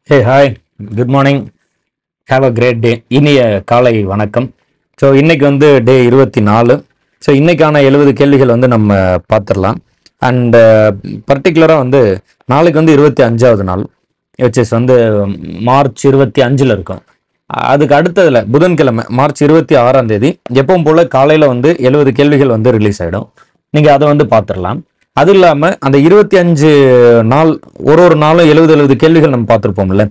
Hey hi, good morning, have a great day. இனிய காலை வணக்கம். ஸோ இன்னைக்கு வந்து டே 24. ஸோ இன்னைக்கான 70 கேள்விகள் வந்து நம்ம பார்த்துடலாம். அண்ட் பர்டிகுலராக வந்து நாளைக்கு வந்து 25வது நாள், which is வந்து மார்ச் 25ல் இருக்கும். அதுக்கு அடுத்ததில் புதன்கிழமை மார்ச் 26ஆம் தேதி எப்பவும் போல் காலையில் வந்து 70 கேள்விகள் வந்து ரிலீஸ் ஆகிடும். நீங்கள் அதை வந்து பார்த்துடலாம். அது இல்லாமல் அந்த 25 நாள் ஒரு நாளும் 70 கேள்விகள் நம்ம பார்த்துருப்போம்ல.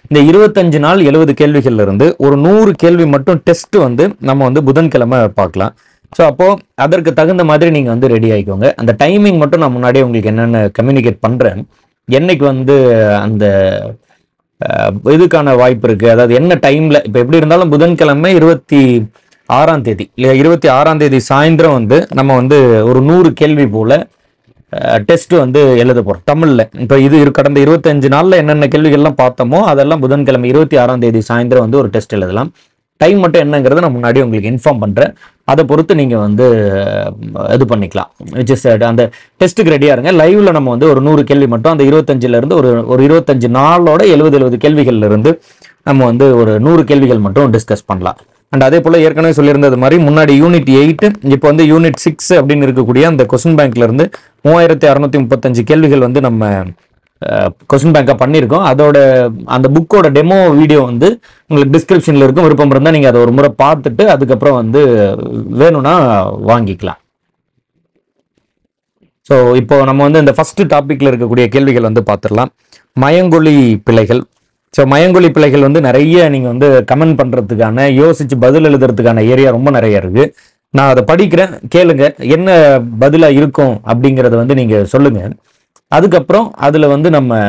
இந்த 25 நாள் 70 கேள்விகள்ல இருந்து ஒரு 100 கேள்வி மட்டும் டெஸ்ட் வந்து நம்ம வந்து புதன்கிழமை பார்க்கலாம். ஸோ அப்போது அதற்கு தகுந்த மாதிரி நீங்கள் வந்து ரெடி ஆகிக்கோங்க. அந்த டைமிங் மட்டும் நான் முன்னாடியே உங்களுக்கு என்னென்னு கம்யூனிகேட் பண்ணுறேன். என்னைக்கு வந்து அந்த இதுக்கான வாய்ப்பு இருக்குது, அதாவது என்ன டைமில். இப்போ எப்படி இருந்தாலும் புதன்கிழமை 26ஆம் தேதி இல்லை, 26ஆம் தேதி சாயந்தரம் வந்து நம்ம வந்து ஒரு 100 கேள்வி போல் டெஸ்ட் வந்து எழுத போகிறோம் தமிழில். இப்போ இது கடந்த 25 நாளில் என்னென்ன கேள்விகள்லாம் பார்த்தோமோ அதெல்லாம் புதன்கிழமை 26ஆம் தேதி சாயந்தரம் வந்து ஒரு டெஸ்ட் எழுதலாம். டைம் மட்டும் என்னங்கிறத நான் முன்னாடி உங்களுக்கு இன்ஃபார்ம் பண்ணுறேன். அதை பொறுத்து நீங்கள் வந்து இது பண்ணிக்கலாம். விச் இஸ் அந்த டெஸ்ட்டுக்கு ரெடியாக இருங்க. லைவ்ல நம்ம வந்து ஒரு 100 கேள்வி மட்டும் அந்த 25லேருந்து ஒரு 25 நாளோட 70 கேள்விகள்லேருந்து நம்ம வந்து ஒரு 100 கேள்விகள் மட்டும் டிஸ்கஸ் பண்ணலாம். அண்ட் அதே போல் ஏற்கனவே சொல்லியிருந்தது மாதிரி முன்னாடி யூனிட் 8, இப்போ வந்து யூனிட் 6 அப்படின்னு இருக்கக்கூடிய அந்த கொஸ்டின் பேங்க்லேருந்து 3635 கேள்விகள் வந்து நம்ம கொஸ்டின் பேங்காக பண்ணியிருக்கோம். அதோட அந்த புக்கோட டெமோ வீடியோ வந்து உங்களுக்கு டிஸ்கிரிப்ஷனில் இருக்கும். விருப்பம் இருந்தால் நீங்கள் அதை ஒரு முறை பார்த்துட்டு அதுக்கப்புறம் வந்து வேணும்னா வாங்கிக்கலாம். ஸோ இப்போ நம்ம வந்து இந்த ஃபர்ஸ்ட் டாப்பிக்கில் இருக்கக்கூடிய கேள்விகள் வந்து பார்த்துடலாம். மயங்கொலி பிழைகள். ஸோ மயங்கொலி பிழைகள் வந்து நிறைய நீங்கள் வந்து கமெண்ட் பண்ணுறதுக்கான, யோசித்து பதில் எழுதுறதுக்கான ஏரியா ரொம்ப நிறைய இருக்குது. நான் அதை படிக்கிறேன், கேளுங்க. என்ன பதிலாக இருக்கும் அப்படிங்கிறத வந்து நீங்கள் சொல்லுங்கள். அதுக்கப்புறம் அதில் வந்து நம்ம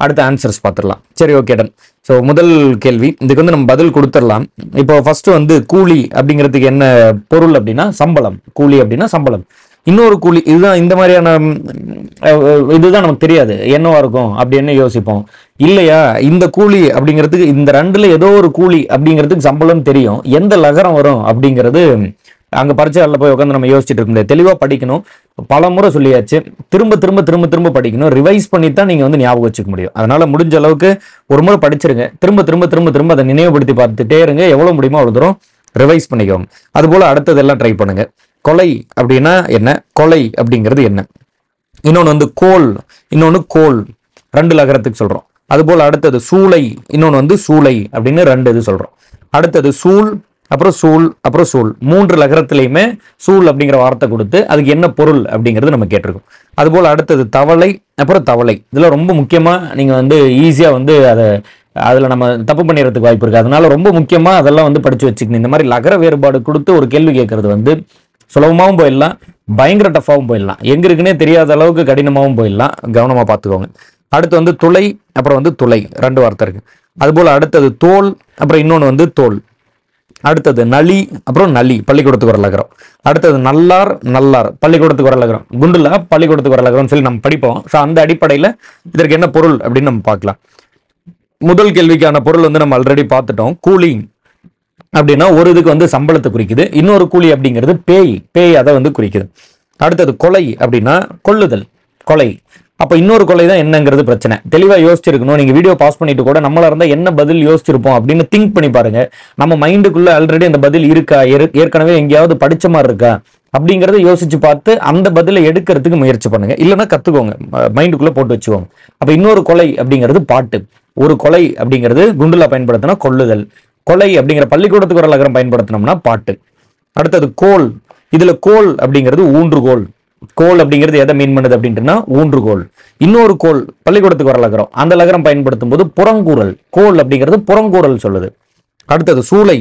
அடுத்த ஆன்சர்ஸ் பார்த்துடலாம். சரி, ஓகே, டன். ஸோ முதல் கேள்வி, இதுக்கு வந்து நம்ம பதில் கொடுத்துடலாம். இப்போ ஃபர்ஸ்ட் வந்து கூலி அப்படிங்கிறதுக்கு என்ன பொருள் அப்படின்னா சம்பளம். கூலி அப்படின்னா சம்பளம். இன்னொரு கூலி இதுதான். இந்த மாதிரியான இதுதான் நமக்கு தெரியாது என்னவா இருக்கும் அப்படின்னு யோசிப்போம் இல்லையா. இந்த கூலி அப்படிங்கிறதுக்கு இந்த ரெண்டுல ஏதோ ஒரு கூலி அப்படிங்கிறதுக்கு சம்பளம் தெரியும். எந்த லகரம் வரும் அப்படிங்கிறது அங்கே பரீட்சையில் போய் உட்காந்து நம்ம யோசிச்சுட்டு இருக்க முடியாது. தெளிவாக படிக்கணும். பல முறை சொல்லியாச்சு. திரும்ப திரும்ப திரும்ப திரும்ப படிக்கணும். ரிவைஸ் பண்ணி தான் நீங்கள் வந்து ஞாபகம் வச்சுக்க முடியும். அதனால முடிஞ்ச அளவுக்கு ஒரு முறை படிச்சிருங்க. திரும்ப திரும்ப திரும்ப திரும்ப அதை நினைவுபடுத்தி பார்த்துட்டே இருங்க. எவ்வளோ முடியுமோ அவ்வளோ தூரம் ரிவைஸ் பண்ணிக்கோங்க. அதுபோல் அடுத்ததெல்லாம் ட்ரை பண்ணுங்க. கொலை அப்படின்னா என்ன, கொலை அப்படிங்கிறது என்ன. இன்னொன்று வந்து கோல், இன்னொன்று கோல், 2 லகரத்துக்கு சொல்கிறோம். அதுபோல் அடுத்தது சூளை, இன்னொன்று வந்து சூளை அப்படின்னு 2 இது சொல்கிறோம். அடுத்தது சூள், அப்புறம் சூள், அப்புறம் சூள். 3 லகரத்திலையுமே சூள் அப்படிங்கிற வார்த்தை கொடுத்து அதுக்கு என்ன பொருள் அப்படிங்கிறது நம்ம கேட்டிருக்கோம். அதுபோல் அடுத்தது தவளை, அப்புறம் தவளை. இதில் ரொம்ப முக்கியமாக நீங்கள் வந்து ஈஸியாக வந்து அதில் நம்ம தப்பு பண்ணிடுறதுக்கு வாய்ப்பு இருக்குது. அதனால ரொம்ப முக்கியமாக அதெல்லாம் வந்து படித்து வச்சுக்கணும். இந்த மாதிரி லகர வேறுபாடு கொடுத்து ஒரு கேள்வி கேட்கறது வந்து சுலபமாகவும் போயிடலாம், பயங்கர டஃபாகவும் போயிடலாம், எங்க இருக்குன்னே தெரியாத அளவுக்கு கடினமாகவும் போயிடலாம். கவனமாக பார்த்துக்கோங்க. அடுத்து வந்து துளை, அப்புறம் வந்து துளை, 2 வார்த்தை இருக்கு. அதுபோல் அடுத்தது தோல், அப்புறம் இன்னொன்று வந்து தோல். அடுத்தது நளி, அப்புறம் நளி, பள்ளிக்கூடத்துக்கு வர லகரம். அடுத்தது நல்லார், நல்லார், பள்ளிக்கூடத்துக்கு வர லகரம். குண்டுலா பள்ளிக்கூடத்துக்கு வர லகரம் சொல்லி நம்ம படிப்போம். ஸோ அந்த அடிப்படையில் இதற்கு என்ன பொருள் அப்படின்னு நம்ம பார்க்கலாம். முதல் கேள்விக்கான பொருள் வந்து நம்ம ஆல்ரெடி பார்த்துட்டோம். கூலி அப்படின்னா ஒரு இதுக்கு வந்து சம்பளத்தை குறிக்குது. இன்னொரு கூலி அப்படிங்கிறது பேய் அதை வந்து குறிக்குது. அடுத்தது கொலை அப்படின்னா கொல்லுதல், கொலை. அப்போ இன்னொரு கொலை தான் என்னங்கிறது பிரச்சனை. தெளிவாக யோசிச்சிருக்கணும். நீங்கள் வீடியோ பாஸ் பண்ணிட்டு கூட நம்மளா இருந்தால் என்ன பதில் யோசிச்சிருப்போம் அப்படின்னு திங்க் பண்ணி பாருங்க. நம்ம மைண்டுக்குள்ள ஆல்ரெடி அந்த பதில் இருக்கா, ஏற்கனவே எங்கேயாவது படிச்ச மாதிரி இருக்கா அப்படிங்கிறத யோசிச்சு பார்த்து அந்த பதிலை எடுக்கிறதுக்கு முயற்சி பண்ணுங்க. இல்லைன்னா கத்துக்கோங்க, மைண்டுக்குள்ள போட்டு வச்சுக்கோங்க. அப்போ இன்னொரு கொலை அப்படிங்கிறது பாட்டு. ஒரு கொலை அப்படிங்கிறது குண்டுலா பயன்படுத்தினா கொல்லுதல். கொலை அப்படிங்கிற பள்ளிக்கூடத்துக்கு வர லகரம் பயன்படுத்தினோம்னா பாட்டு. அடுத்தது கோல். இதுல கோல் அப்படிங்கிறது ஊன்றுகோல். கோல் அப்படிங்கிறது எதை மீன் பண்ணுது அப்படின்ட்டுனா ஊன்றுகோல். இன்னொரு கோல் பள்ளிக்கூடத்துக்கு வர லகரம், அந்த லகரம் பயன்படுத்தும் போது புறங்கூறல். கோல் அப்படிங்கிறது புறங்கூறல் சொல்லுது. அடுத்தது சூளை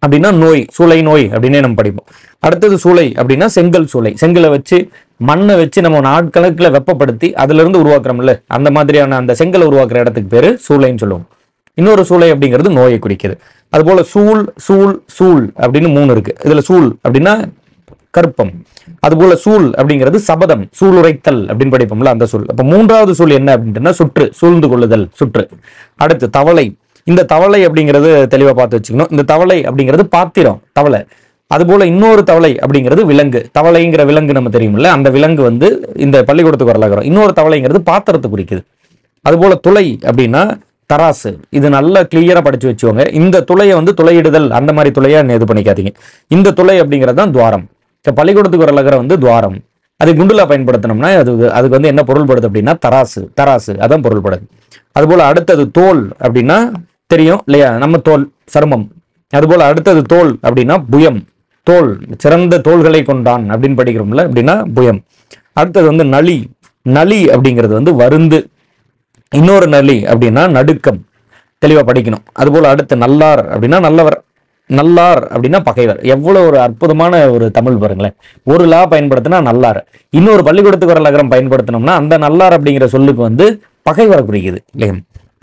அப்படின்னா நோய், சூளை நோய் அப்படின்னே நம்ம படிப்போம். அடுத்தது சூளை அப்படின்னா செங்கல் சூளை. செங்கலை வச்சு மண்ணை வச்சு நம்ம நாட்கணக்கில் வெப்பப்படுத்தி அதுல இருந்து உருவாக்குறோம்ல, அந்த மாதிரியான அந்த செங்கலை உருவாக்குற இடத்துக்கு பேரு சூளைன்னு சொல்லுவோம். இன்னொரு சூளை அப்படிங்கிறது நோயை குறிக்குது. அதுபோல சூள், சூள், சூள் அப்படின்னு 3 இருக்கு. இதுல சூள் அப்படின்னா கற்பம். அதுபோல சூள் அப்படிங்கிறது சபதம், சூளுரைத்தல் அப்படின்னு படிப்போம்ல, அந்த சூள். அப்ப 3வது சூள் என்ன அப்படின்னா சுற்று, சூழ்ந்து கொள்ளுதல், சுற்று. அடுத்து தவளை. இந்த தவளை அப்படிங்கிறது தெளிவா பார்த்து வச்சுக்கணும். இந்த தவளை அப்படிங்கிறது பாத்திரம், தவளை. அதுபோல இன்னொரு தவளை அப்படிங்கிறது விலங்கு. தவளைங்கிற விலங்கு நம்ம தெரியும்ல, அந்த விலங்கு வந்து இந்த பள்ளிக்கூடத்துக்கு வரலாகிறோம். இன்னொரு தவளைங்கிறது பாத்திரத்தை குறிக்குது. அதுபோல துளை அப்படின்னா தராசு. இது நல்லா கிளியரா படிச்சு வச்சுக்கோங்க. இந்த துளையை வந்து துளையிடுதல் அந்த மாதிரி துளையா இது பண்ணிக்காதீங்க. இந்த துளை அப்படிங்கிறது தான் துவாரம். பள்ளிக்கூடத்துக்கு ஒரு லகரம் வந்து துவாரம். அது குண்டுலா பயன்படுத்தினோம்னா அதுக்கு வந்து என்ன பொருள்படுது அப்படின்னா தராசு. தராசு அதான் பொருள்படுது. அதுபோல அடுத்தது தோல் அப்படின்னா தெரியும் இல்லையா, நம்ம தோல் சருமம். அதுபோல அடுத்தது தோல் அப்படின்னா புயம். தோல் சிறந்த தோள்களை கொண்டான் அப்படின்னு படிக்கிறோம்ல, அப்படின்னா புயம். அடுத்தது வந்து நளி. நளி அப்படிங்கிறது வந்து வருந்து. இன்னொரு நளி அப்படின்னா நடுக்கம். தெளிவா படிக்கணும். அதுபோல அடுத்து நல்லார் அப்படின்னா நல்லவர். நல்லார் அப்படின்னா பகைவர். எவ்வளவு ஒரு அற்புதமான ஒரு தமிழ் பாருங்களேன். ஒரு லா பயன்படுத்தினா நல்லார், இன்னொரு பள்ளிக்கூடத்துக்கு வர லகரம் பயன்படுத்தினோம்னா அந்த நல்லார் அப்படிங்கிற சொல்லுக்கு வந்து பகைவரை குறிக்குது இல்லையா.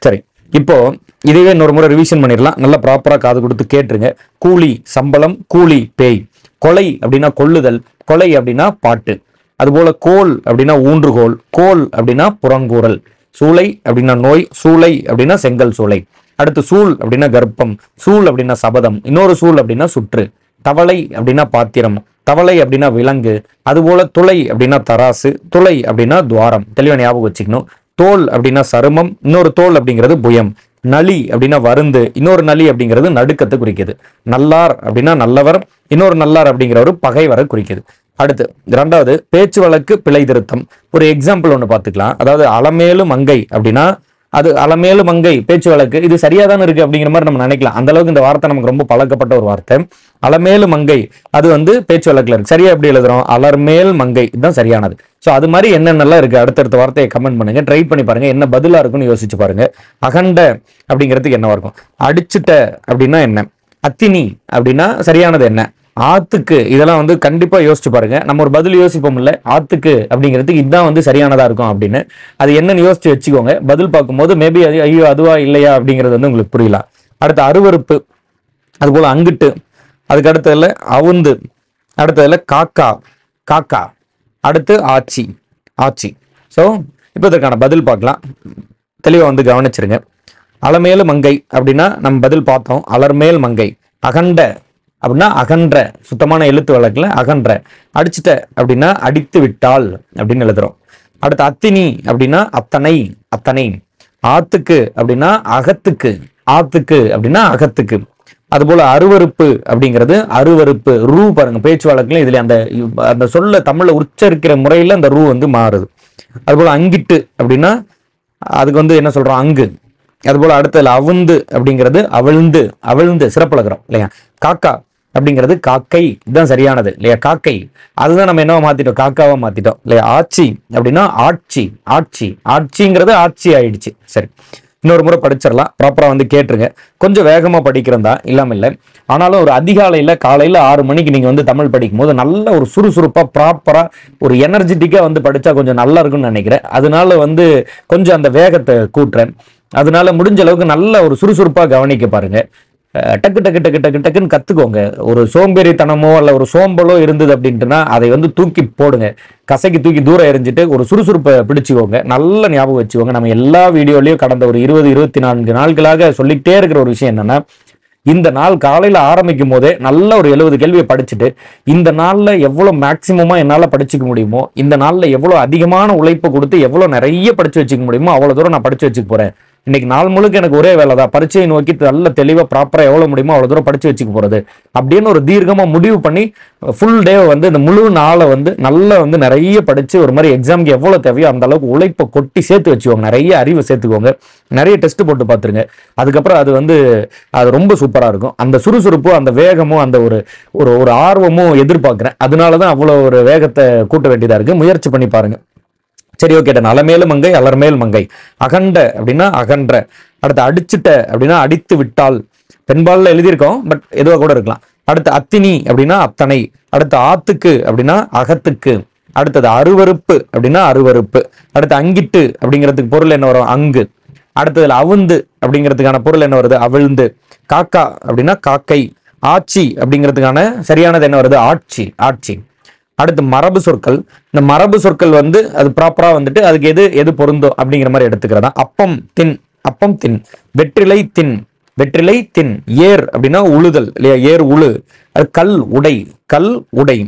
சரி, இப்போ இதுவே இன்னொரு முறை ரிவிஷன் பண்ணிடலாம். நல்லா ப்ராப்பரா காது கொடுத்து கேட்டுருங்க. கூலி சம்பளம், கூலி பேய். கொலை அப்படின்னா கொள்ளுதல், கொலை அப்படின்னா பாட்டு. அதுபோல கோல் அப்படின்னா ஊன்றுகோல், கோல் அப்படின்னா புறங்கூறல். சூளை அப்படின்னா நோய், சூளை அப்படின்னா செங்கல் சூளை. அடுத்து சூள் அப்படின்னா கர்ப்பம், சூள் அப்படின்னா சபதம். இன்னொரு சூள் அப்படின்னா சுற்று. தவளை அப்படின்னா பாத்திரம், தவளை அப்படின்னா விலங்கு. அதுபோல துளை அப்படின்னா தராசு, துளை அப்படின்னா துவாரம். தெளிவா ஞாபகம் வச்சுக்கணும். தோல் அப்படின்னா சருமம், இன்னொரு தோல் அப்படிங்கிறது புயம். நளி அப்படின்னா வருந்து, இன்னொரு நளி அப்படிங்கிறது நடுக்கத்தை குறிக்குது. நல்லார் அப்படின்னா நல்லவர், இன்னொரு நல்லார் அப்படிங்கிறவர் பகைவரை குறிக்குது. அடுத்து இரண்டாவது பேச்சு வழக்கு பிழை திருத்தம். ஒரு எக்ஸாம்பிள் ஒன்று பார்த்துக்கலாம். அதாவது அலமேலு மங்கை அப்படின்னா அது அலமேலு மங்கை பேச்சு வழக்கு, இது சரியா தானே இருக்கு அப்படிங்கிற மாதிரி நம்ம நினைக்கலாம். அந்த அளவுக்கு இந்த வார்த்தை நமக்கு ரொம்ப பழக்கப்பட்ட ஒரு வார்த்தை. அலமேலு மங்கை அது வந்து பேச்சு வழக்குல இருக்கு. சரியா எப்படி எழுதுறோம்? அலர்மேல் மங்கை, இதுதான் சரியானது. ஸோ அது மாதிரி என்னென்னலாம் இருக்கு அடுத்தடுத்த வார்த்தையை கமெண்ட் பண்ணுங்க, ட்ரை பண்ணி பாருங்க, என்ன பதிலா இருக்குன்னு யோசிச்சு பாருங்க. அகண்ட அப்படிங்கிறதுக்கு என்னவா இருக்கும்? அடிச்சுட்ட அப்படின்னா என்ன? அத்தினி அப்படின்னா சரியானது என்ன? ஆத்துக்கு, இதெல்லாம் வந்து கண்டிப்பா யோசிச்சு பாருங்க. நம்ம ஒரு பதில் யோசிப்போம் இல்ல, ஆத்துக்கு அப்படிங்கிறதுக்கு இதுதான் வந்து சரியானதா இருக்கும் அப்படின்னு. அது என்னன்னு யோசிச்சு வச்சுக்கோங்க. பதில் பார்க்கும்போது மேபி அது ஐயோ அதுவா இல்லையா அப்படிங்கிறது வந்து உங்களுக்கு புரியலாம். அடுத்து அருவருப்பு, அது போல அங்கிட்டு, அதுக்கு அடுத்ததுல அவுந்து, அடுத்ததுல காக்கா, காக்கா, அடுத்து ஆச்சி, ஆச்சி. ஸோ இப்போ இதற்கான பதில் பார்க்கலாம். தெளிவாக வந்து கவனிச்சிருங்க. அலமேலு மங்கை அப்படின்னா நம்ம பதில் பார்த்தோம், அலர்மேல் மங்கை. அகண்ட அப்படின்னா அகன்ற, சுத்தமான எழுத்து வழக்குல அகன்ற. அடிச்சுட்ட அப்படின்னா அடித்து விட்டால் அப்படின்னு எழுதுறோம். அடுத்து அத்தினி அப்படின்னா அத்தனை, அத்தனை. ஆத்துக்கு அப்படின்னா அகத்துக்கு, ஆத்துக்கு அப்படின்னா அகத்துக்கு. அதுபோல அருவருப்பு அப்படிங்கிறது அருவருப்பு. ரூ பாருங்க பேச்சு வழக்குல இதுல அந்த சொல்ல தமிழ்ல உச்சரிக்கிற முறையில அந்த ரூ வந்து மாறுது. அதுபோல அங்கிட்டு அப்படின்னா அதுக்கு வந்து என்ன சொல்றோம்? அங்கு. அதுபோல அடுத்ததுல அவுந்து அப்படிங்கிறது அவிழ்ந்து, அவிழ்ந்து சிறப்புலகிறோம் இல்லையா. காக்கா அப்படிங்கிறது காக்கை, இதுதான் சரியானது இல்லையா. காக்கை அதுதான் நம்ம என்னவா மாத்திட்டோம்? காக்காவா மாத்திட்டோம் இல்லையா. ஆட்சி அப்படின்னா ஆட்சி, ஆட்சி, ஆட்சிங்கிறது ஆட்சி ஆயிடுச்சு. சரி, இன்னொரு முறை படிச்சிடலாம். ப்ராப்பரா வந்து கேட்டுருங்க. கொஞ்சம் வேகமா படிக்கிறதா இல்லாம இல்லை, ஆனாலும் ஒரு அதிகாலையில காலையில 6 மணிக்கு நீங்க வந்து தமிழ் படிக்கும் போது நல்ல ஒரு சுறுசுறுப்பா ப்ராப்பரா ஒரு எனர்ஜெட்டிக்கா வந்து படிச்சா கொஞ்சம் நல்லா இருக்கும்னு நினைக்கிறேன். அதனால வந்து கொஞ்சம் அந்த வேகத்தை கூட்டுறேன். அதனால முடிஞ்ச அளவுக்கு நல்ல ஒரு சுறுசுறுப்பா கவனிக்க பாருங்க. டக்கு டக்கு டக்கு டக்கு டக்குன்னு கத்துக்கோங்க. ஒரு சோம்பேறித்தனமோ அல்ல ஒரு சோம்பலோ இருந்தது அப்படின்ட்டுனா அதை வந்து தூக்கி போடுங்க, கசைக்கு தூக்கி தூரம் எரிஞ்சிட்டு ஒரு சுறுசுறுப்பை பிடிச்சுக்கோங்க. நல்ல ஞாபகம் வச்சுக்கோங்க. நம்ம எல்லா வீடியோலையும் கடந்த ஒரு 20-24 நாட்களாக சொல்லிக்கிட்டே இருக்கிற ஒரு விஷயம் என்னன்னா, இந்த நாள் காலையில ஆரம்பிக்கும் போதே நல்ல ஒரு 70 கேள்வியை படிச்சுட்டு இந்த நாள்ல எவ்வளவு மேக்சிமமா என்னால படிச்சுக்க முடியுமோ, இந்த நாள்ல எவ்வளவு அதிகமான உழைப்பு கொடுத்து எவ்வளவு நிறைய படிச்சு வச்சுக்க முடியுமோ அவ்வளவு தூரம் நான் படிச்சு வச்சுக்க போறேன். இன்னைக்கு நாள் முழுக்க எனக்கு ஒரே வேலை தான், பரீட்சையை நோக்கி நல்ல தெளிவா ப்ராப்பரா எவ்வளவு முடியுமோ அவ்வளவு தூரம் படிச்சு வச்சுக்க போறது அப்படின்னு ஒரு தீர்க்கமா முடிவு பண்ணி ஃபுல் டே வந்து இந்த முழு நாளை வந்து நல்லா வந்து நிறைய படிச்சு ஒரு மாதிரி எக்ஸாமுக்கு எவ்வளவு தேவையோ அந்த அளவுக்கு உழைப்பை கொட்டி சேர்த்து வச்சுக்கோங்க. நிறைய அறிவை சேர்த்துக்கோங்க. நிறைய டெஸ்ட் போட்டு பார்த்துருங்க. அதுக்கப்புறம் அது வந்து அது ரொம்ப சூப்பரா இருக்கும். அந்த சுறுசுறுப்பு, அந்த வேகமும், அந்த ஒரு ஒரு ஆர்வமும் எதிர்பார்க்கிறேன். அதனாலதான் அவ்வளவு ஒரு வேகத்தை கூட்ட வேண்டியதா இருக்கு. முயற்சி பண்ணி பாருங்க. சரி, ஓகே. அலமேலு மங்கை, அலர்மேல் மங்கை. அகண்ட அப்படின்னா அகன்ற. அடுத்து அடிச்சுட்ட அப்படின்னா அடித்து விட்டால். பெண்பால்ல எழுதியிருக்கோம், பட் எதுவாக கூட இருக்கலாம். அடுத்து அத்தினி அப்படின்னா அத்தனை. அடுத்து ஆத்துக்கு அப்படின்னா அகத்துக்கு. அடுத்தது அருவருப்பு அப்படின்னா அருவருப்பு. அடுத்து அங்கிட்டு அப்படிங்கிறதுக்கு பொருள் என்ன வரும்? அங்கு. அடுத்ததுல அவுந்து அப்படிங்கிறதுக்கான பொருள் என்ன வருது? அவிழ்ந்து. காக்கா அப்படின்னா காக்கை. ஆட்சி அப்படிங்கிறதுக்கான சரியானது என்ன வருது? ஆட்சி, ஆட்சி. அடுத்து மரபு சொற்கள். இந்த மரபு சொற்கள் வந்து அது ப்ராப்பரா வந்துட்டு அதுக்கு எது எது பொருந்தோ அப்படிங்கிற மாதிரி எடுத்துக்கிறதா. அப்பம் தின், அப்பம் தின். வெற்றிலை தின், வெற்றிலை தின். ஏர் அப்படின்னா உழுதல் இல்லையா, ஏர் உழு. அது கல் உடை, கல் உடை.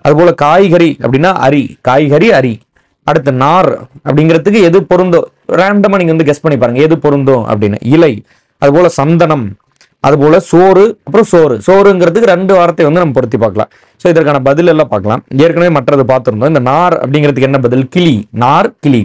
அதுபோல காய்கறி அப்படின்னா அரி, காய்கறி அரி. அடுத்து நார் அப்படிங்கிறதுக்கு எது பொருந்தும், ரேண்டமா நீங்க வந்து கெஸ் பண்ணி பாருங்க எது பொருந்தும் அப்படின்னு. இலை, அது போல சந்தனம், அது போல சோறு, அப்புறம் சோறு. சோறுங்கிறதுக்கு 2 வார்த்தை வந்து நம்ம பொருத்தி பார்க்கலாம். ஸோ இதற்கான பதில் எல்லாம் பார்க்கலாம். ஏற்கனவே மற்றது பார்த்துருந்தோம். இந்த நார் அப்படிங்கிறதுக்கு என்ன பதில்? கிளி, நார் கிளி.